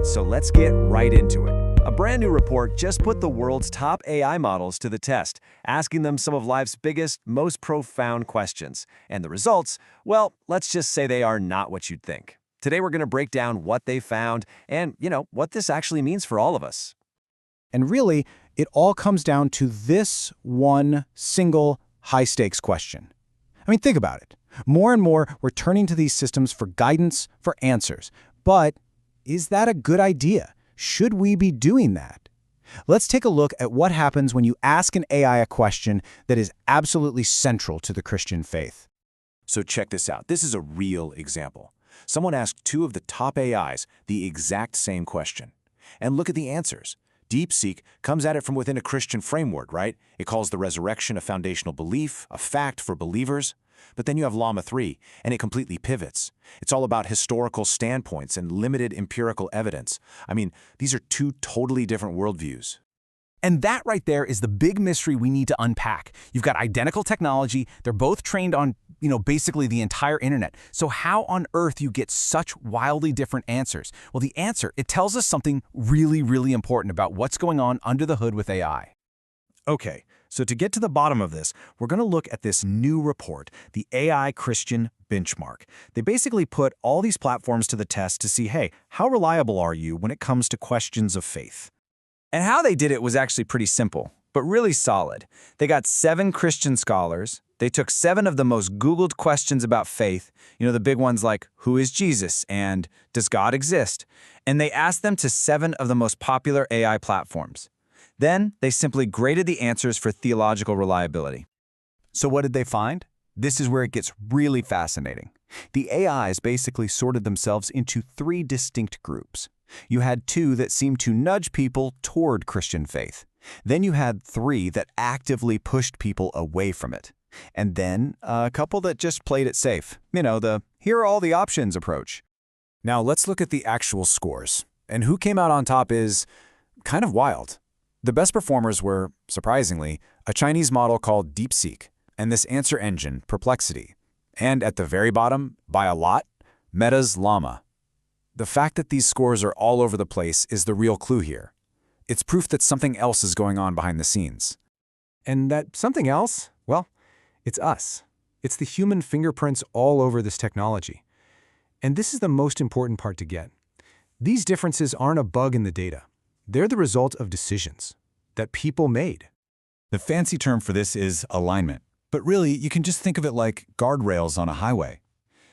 so let's get right into it. A brand new report just put the world's top AI models to the test, asking them some of life's biggest, most profound questions. And the results, well, let's just say they are not what you'd think. Today we're going to break down what they found and, what this actually means for all of us. And really, it all comes down to this one single high-stakes question. I mean, think about it. More and more, we're turning to these systems for guidance, for answers. But is that a good idea? Should we be doing that? Let's take a look at what happens when you ask an AI a question that is absolutely central to the Christian faith. So check this out. This is a real example. Someone asked two of the top AIs the exact same question. And look at the answers. DeepSeek comes at it from within a Christian framework, right? It calls the resurrection a foundational belief, a fact for believers. But then you have Llama 3, and it completely pivots. It's all about historical standpoints and limited empirical evidence. I mean, these are two totally different worldviews. And that right there is the big mystery we need to unpack. You've got identical technology. They're both trained on, basically the entire internet. So how on earth you get such wildly different answers? Well, the answer, it tells us something really, really important about what's going on under the hood with AI. Okay, so to get to the bottom of this, we're going to look at this new report, the AI Christian Benchmark. They basically put all these platforms to the test to see, hey, how reliable are you when it comes to questions of faith? And how they did it was actually pretty simple, but really solid. They got 7 Christian scholars. They took 7 of the most Googled questions about faith, the big ones like, who is Jesus and does God exist? And they asked them to 7 of the most popular AI platforms. Then they simply graded the answers for theological reliability. So what did they find? This is where it gets really fascinating. The AIs basically sorted themselves into 3 distinct groups. You had 2 that seemed to nudge people toward Christian faith. Then you had 3 that actively pushed people away from it. And then a couple that just played it safe. The here are all the options approach. Now let's look at the actual scores. And who came out on top is kind of wild. The best performers were, surprisingly, a Chinese model called DeepSeek, and this answer engine, Perplexity. And at the very bottom, by a lot, Meta's Llama. The fact that these scores are all over the place is the real clue here. It's proof that something else is going on behind the scenes. And that something else, well, it's us. It's the human fingerprints all over this technology. And this is the most important part to get. These differences aren't a bug in the data. They're the result of decisions that people made. The fancy term for this is alignment. But really, you can just think of it like guardrails on a highway.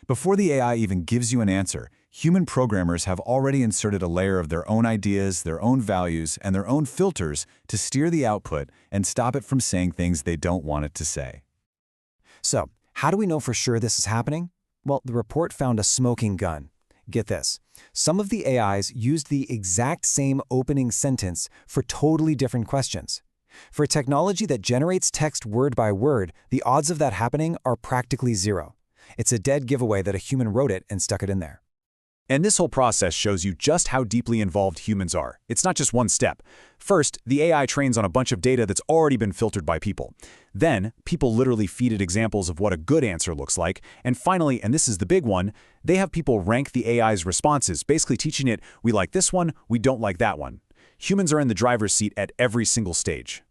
Before the AI even gives you an answer, human programmers have already inserted a layer of their own ideas, their own values, and their own filters to steer the output and stop it from saying things they don't want it to say. So, how do we know for sure this is happening? Well, the report found a smoking gun. Get this. Some of the AIs used the exact same opening sentence for totally different questions. For a technology that generates text word by word, the odds of that happening are practically 0. It's a dead giveaway that a human wrote it and stuck it in there. And this whole process shows you just how deeply involved humans are. It's not just one step. First, the AI trains on a bunch of data that's already been filtered by people. Then, people literally feed it examples of what a good answer looks like. And finally, and this is the big one, they have people rank the AI's responses, basically teaching it, we like this one, we don't like that one. Humans are in the driver's seat at every single stage.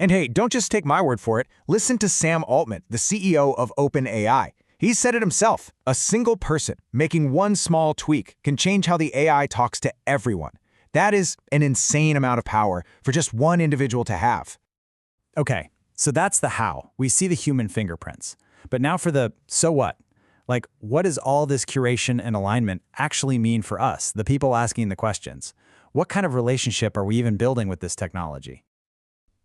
And hey, don't just take my word for it. Listen to Sam Altman, the CEO of OpenAI. He said it himself. A single person making one small tweak can change how the AI talks to everyone. That is an insane amount of power for just one individual to have. Okay, so that's the how. We see the human fingerprints. But now for the so what? Like, what does all this curation and alignment actually mean for us, the people asking the questions? What kind of relationship are we even building with this technology?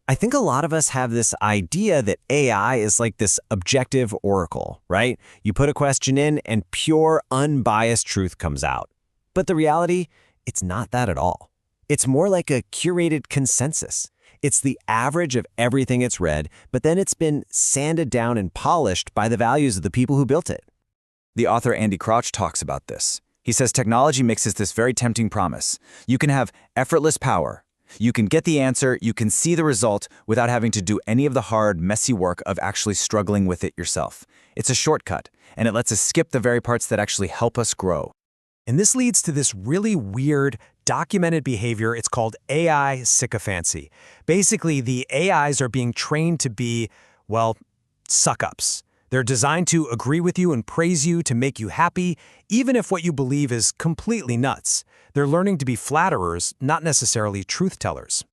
I think a lot of us have this idea that AI is like this objective oracle, right? You put a question in and pure, unbiased truth comes out. But the reality, it's not that at all. It's more like a curated consensus. It's the average of everything it's read, but then it's been sanded down and polished by the values of the people who built it. The author Andy Crouch talks about this. He says technology mixes this very tempting promise. You can have effortless power. You can get the answer, you can see the result without having to do any of the hard, messy work of actually struggling with it yourself. It's a shortcut, and it lets us skip the very parts that actually help us grow. And this leads to this really weird, documented behavior. It's called AI sycophancy. Basically, the AIs are being trained to be, well, suck-ups. They're designed to agree with you and praise you to make you happy, even if what you believe is completely nuts. They're learning to be flatterers, not necessarily truth-tellers.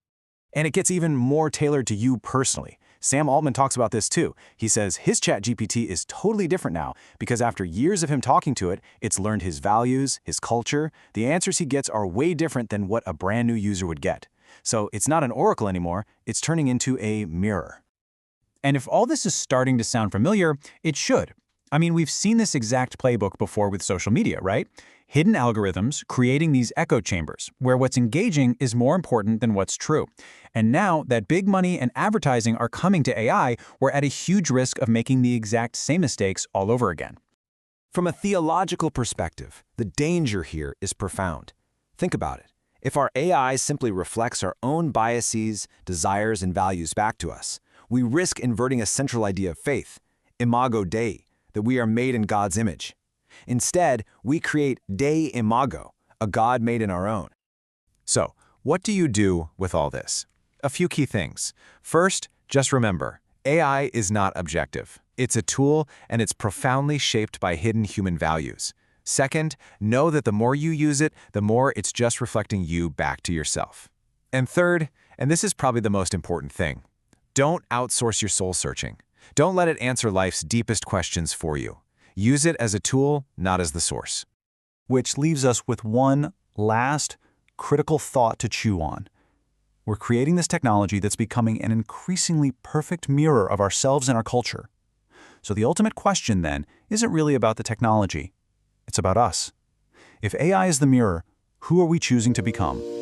And it gets even more tailored to you personally. Sam Altman talks about this too. He says his ChatGPT is totally different now because after years of him talking to it, it's learned his values, his culture. The answers he gets are way different than what a brand new user would get. So it's not an oracle anymore, it's turning into a mirror. And if all this is starting to sound familiar, it should. I mean, we've seen this exact playbook before with social media, right? Hidden algorithms creating these echo chambers, where what's engaging is more important than what's true. And now that big money and advertising are coming to AI, we're at a huge risk of making the exact same mistakes all over again. From a theological perspective, the danger here is profound. Think about it. If our AI simply reflects our own biases, desires, and values back to us, we risk inverting a central idea of faith, imago Dei, that we are made in God's image. Instead, we create Dei Imago, a God made in our own. So, what do you do with all this? A few key things. First, just remember, AI is not objective. It's a tool, and it's profoundly shaped by hidden human values. Second, know that the more you use it, the more it's just reflecting you back to yourself. And third, and this is probably the most important thing, don't outsource your soul searching. Don't let it answer life's deepest questions for you. Use it as a tool, not as the source. Which leaves us with one last critical thought to chew on. We're creating this technology that's becoming an increasingly perfect mirror of ourselves and our culture. So the ultimate question then isn't really about the technology. It's about us. If AI is the mirror, who are we choosing to become?